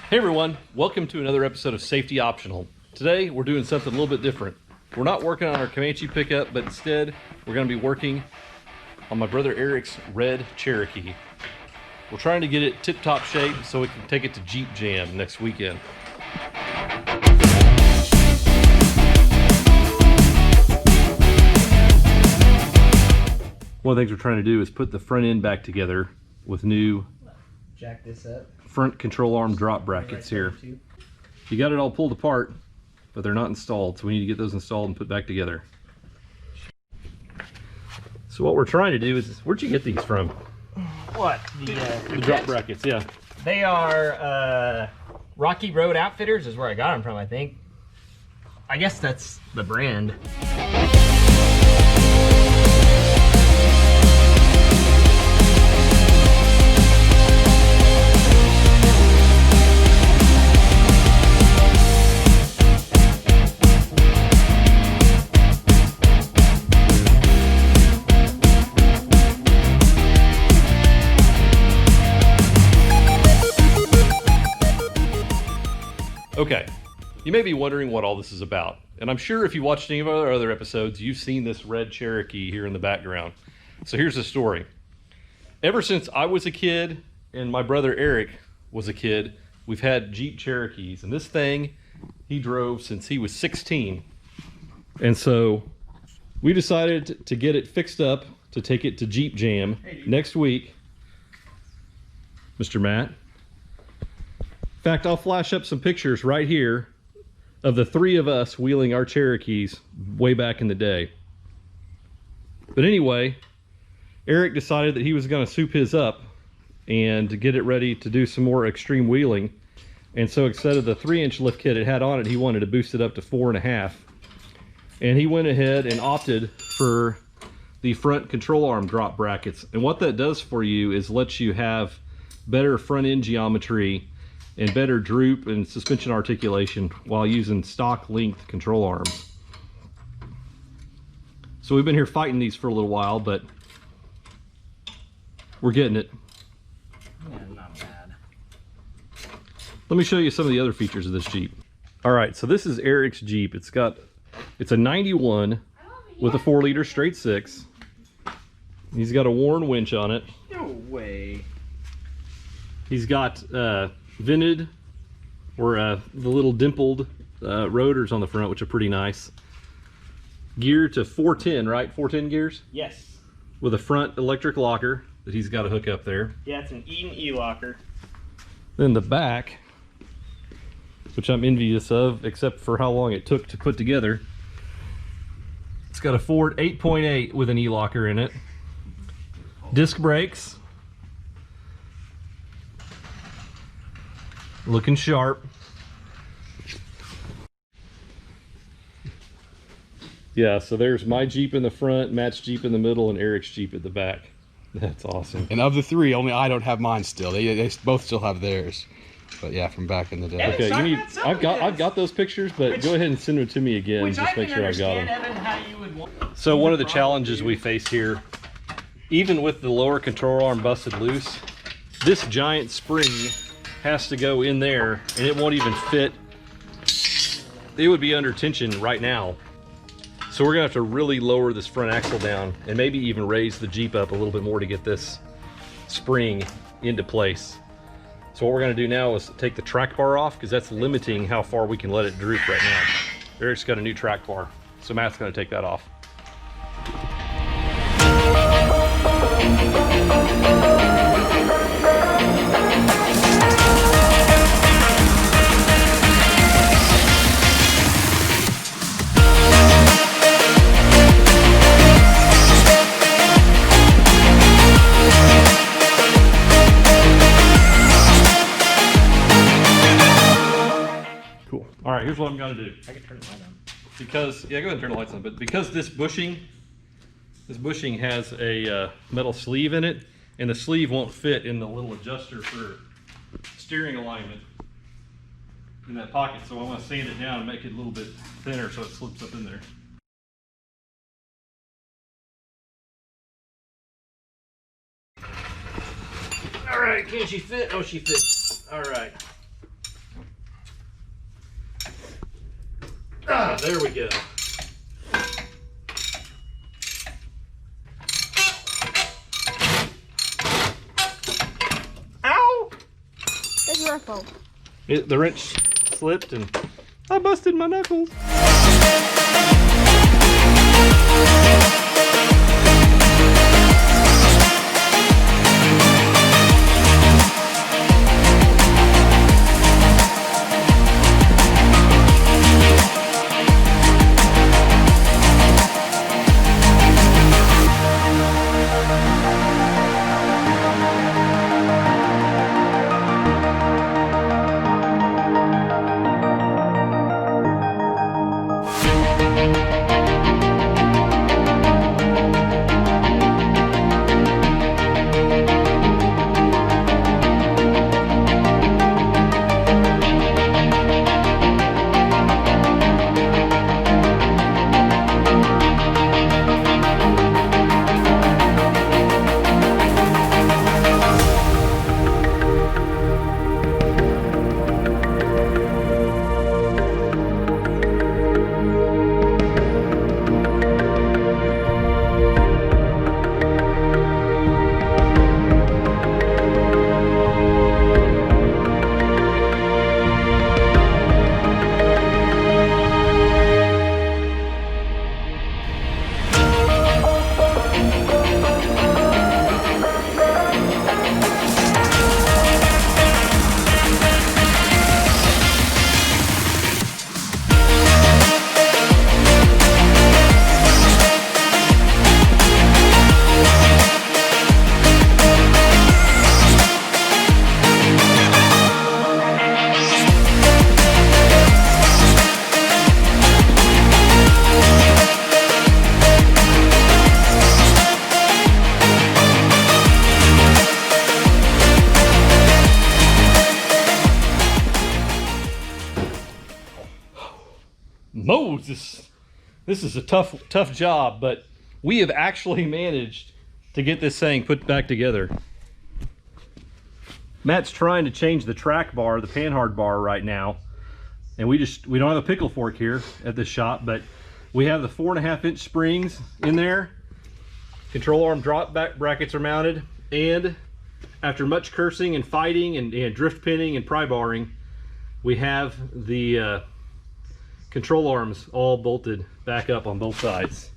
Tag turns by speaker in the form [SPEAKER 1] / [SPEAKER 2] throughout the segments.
[SPEAKER 1] Hey everyone, welcome to another episode of Safety Optional. Today we're doing something a little bit different. We're not working on our Comanche pickup, but instead we're going to be working on my brother Eric's red Cherokee. We're trying to get it tip-top shape so we can take it to Jeep Jam next weekend. One of the things we're trying to do is put the front end back together with new
[SPEAKER 2] jack this up.
[SPEAKER 1] Front control arm drop brackets here. You got it all pulled apart, but they're not installed, so we need to get those installed and put back together. So what we're trying to do is, where'd you get these from?
[SPEAKER 2] What?
[SPEAKER 1] The drop brackets, yeah.
[SPEAKER 2] They are Rocky Road Outfitters is where I got them from, I think. I guess that's the brand.
[SPEAKER 1] Okay, you may be wondering what all this is about, and I'm sure if you watched any of our other episodes, you've seen this red Cherokee here in the background. So here's the story. Ever since I was a kid and my brother Eric was a kid, we've had Jeep Cherokees, and this thing he drove since he was 16. And so we decided to get it fixed up to take it to Jeep Jam next week. Mr. Matt. In fact, I'll flash up some pictures right here of the three of us wheeling our Cherokees way back in the day. But anyway, Eric decided that he was going to soup his up and to get it ready to do some more extreme wheeling. And so instead of the 3-inch lift kit it had on it, he wanted to boost it up to 4.5. And he went ahead and opted for the front control arm drop brackets. And what that does for you is lets you have better front end geometry and better droop and suspension articulation while using stock length control arms. So we've been here fighting these for a little while, but we're getting it.
[SPEAKER 2] Yeah, not bad.
[SPEAKER 1] Let me show you some of the other features of this Jeep. All right, so this is Eric's Jeep. It's a 91 with a 4-liter straight 6. He's got a Warn winch on it.
[SPEAKER 2] No way.
[SPEAKER 1] He's got vented or the little dimpled rotors on the front, which are pretty nice. Gear to 410, right? 410 gears?
[SPEAKER 2] Yes.
[SPEAKER 1] With a front electric locker that he's got to hook up there.
[SPEAKER 2] Yeah, it's an Eden E-locker.
[SPEAKER 1] Then the back, which I'm envious of, except for how long it took to put together. It's got a Ford 8.8 with an E-locker in it. Disc brakes. Looking sharp. Yeah, so there's my Jeep in the front, Matt's Jeep in the middle, and Eric's Jeep at the back. That's awesome.
[SPEAKER 3] And of the three, only I don't have mine still. They both still have theirs. But yeah, from back in the day.
[SPEAKER 1] Okay, I've got those pictures, but go ahead and send them to me again. Just make sure I've got them.
[SPEAKER 2] Evan, how you would want.
[SPEAKER 1] So one of the challenges we face here, even with the lower control arm busted loose, this giant spring has to go in there and it won't even fit. It would be under tension right now. So we're gonna have to really lower this front axle down and maybe even raise the Jeep up a little bit more to get this spring into place. So what we're gonna do now is take the track bar off, because that's limiting how far we can let it droop right now. Eric's got a new track bar, so Matt's gonna take that off. Cool. All right, here's what I'm gonna do.
[SPEAKER 2] I can turn the light on.
[SPEAKER 1] Because, yeah, go ahead and turn the lights on, but because this bushing has a metal sleeve in it, and the sleeve won't fit in the little adjuster for steering alignment in that pocket, so I'm gonna sand it down and make it a little bit thinner so it slips up in there.
[SPEAKER 2] All right, can she fit? Oh, she fits. All right.
[SPEAKER 1] there we go. Ow!
[SPEAKER 4] There's your phone.
[SPEAKER 1] The wrench slipped and I busted my knuckles. Moses, this is a tough job, but we have actually managed to get this thing put back together. Matt's trying to change the track bar, the panhard bar right now, and we don't have a pickle fork here at this shop, but we have the 4.5-inch springs in there. Control arm drop back brackets are mounted, and after much cursing and fighting and drift pinning and pry barring, we have the control arms all bolted back up on both sides.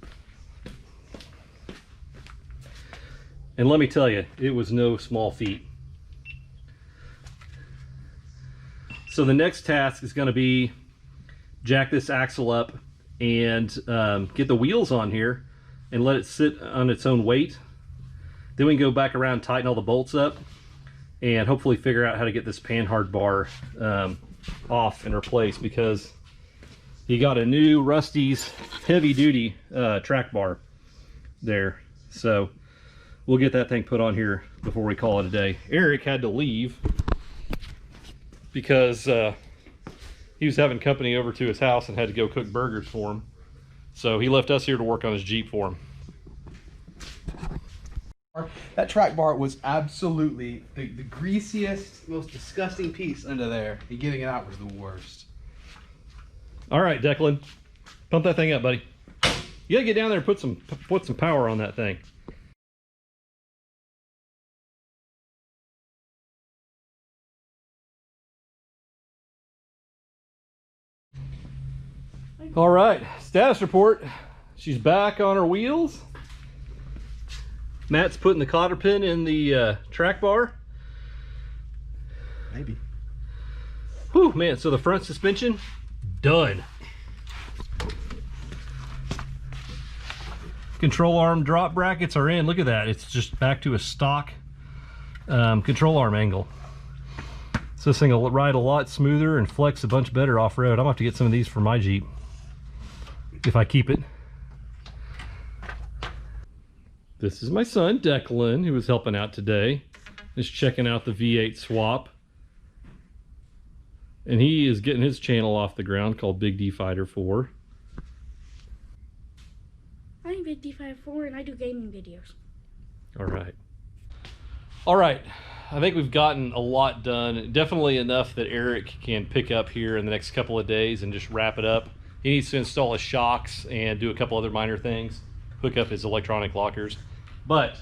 [SPEAKER 1] And let me tell you, it was no small feat. So the next task is going to be jack this axle up and get the wheels on here and let it sit on its own weight. Then we can go back around and tighten all the bolts up and hopefully figure out how to get this panhard bar off and replaced, because he got a new Rusty's heavy duty track bar there. So we'll get that thing put on here before we call it a day. Eric had to leave because he was having company over to his house and had to go cook burgers for him. So he left us here to work on his Jeep for him.
[SPEAKER 3] That track bar was absolutely the greasiest, most disgusting piece under there. And getting it out was the worst.
[SPEAKER 1] All right, Declan, pump that thing up, buddy. You gotta get down there and put some power on that thing. All right, status report. She's back on her wheels. Matt's putting the cotter pin in the track bar.
[SPEAKER 3] Maybe.
[SPEAKER 1] Whew, man, so the front suspension, done. Control arm drop brackets are in. Look at that. It's just back to a stock control arm angle. So this thing will ride a lot smoother and flex a bunch better off-road. I'm gonna have to get some of these for my Jeep if I keep it. This is my son, Declan, who was helping out today. Just checking out the V8 swap. And he is getting his channel off the ground called Big D Fighter 4.
[SPEAKER 4] I'm Big D Fighter 4 and I do gaming videos.
[SPEAKER 1] All right. All right. I think we've gotten a lot done. Definitely enough that Eric can pick up here in the next couple of days and just wrap it up He needs to install his shocks and do a couple other minor things, hook up his electronic lockers. But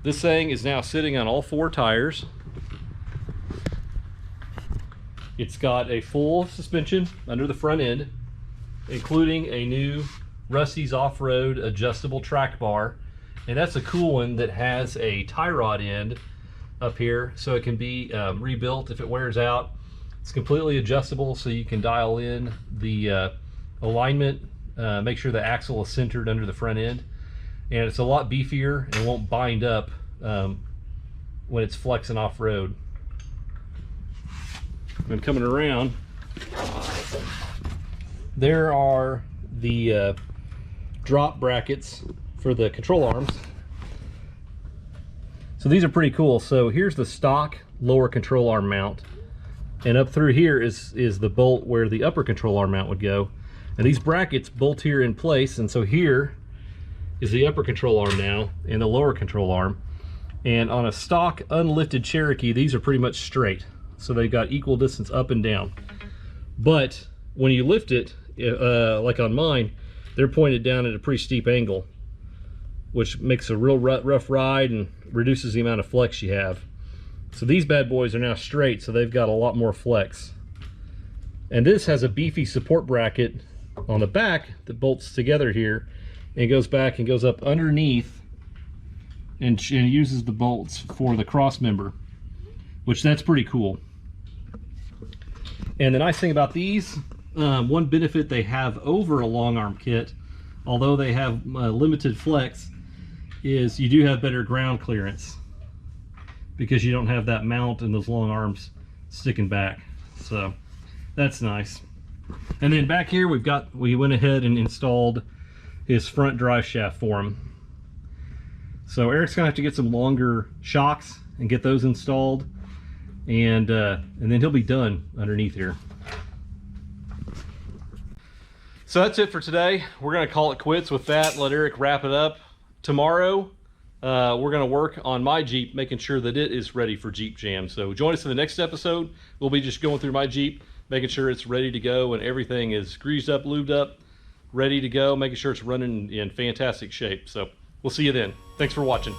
[SPEAKER 1] this thing is now sitting on all 4 tires. It's got a full suspension under the front end, including a new Rusty's Off-Road adjustable track bar. And that's a cool one that has a tie rod end up here, so it can be rebuilt if it wears out. It's completely adjustable, so you can dial in the alignment, make sure the axle is centered under the front end. And it's a lot beefier and won't bind up when it's flexing off-road. And coming around, there are the drop brackets for the control arms. So these are pretty cool. So here's the stock lower control arm mount, and up through here is the bolt where the upper control arm mount would go. And these brackets bolt here in place, and so here is the upper control arm now and the lower control arm. And on a stock unlifted Cherokee, these are pretty much straight, so they've got equal distance up and down. But when you lift it, like on mine, they're pointed down at a pretty steep angle, which makes a real rough ride and reduces the amount of flex you have. So these bad boys are now straight, so they've got a lot more flex. And this has a beefy support bracket on the back that bolts together here and goes back and goes up underneath and uses the bolts for the cross member, which that's pretty cool. And the nice thing about these, one benefit they have over a long arm kit, although they have limited flex, is you do have better ground clearance because you don't have that mount and those long arms sticking back. So that's nice. And then back here we went ahead and installed his front drive shaft for him. So Eric's gonna have to get some longer shocks and get those installed, and then he'll be done underneath here. So that's it for today. We're gonna call it quits with that, let Eric wrap it up. Tomorrow, we're gonna work on my Jeep, making sure that it is ready for Jeep Jam. So join us in the next episode. We'll be just going through my Jeep, making sure it's ready to go and everything is greased up, lubed up, ready to go, making sure it's running in fantastic shape. So we'll see you then. Thanks for watching.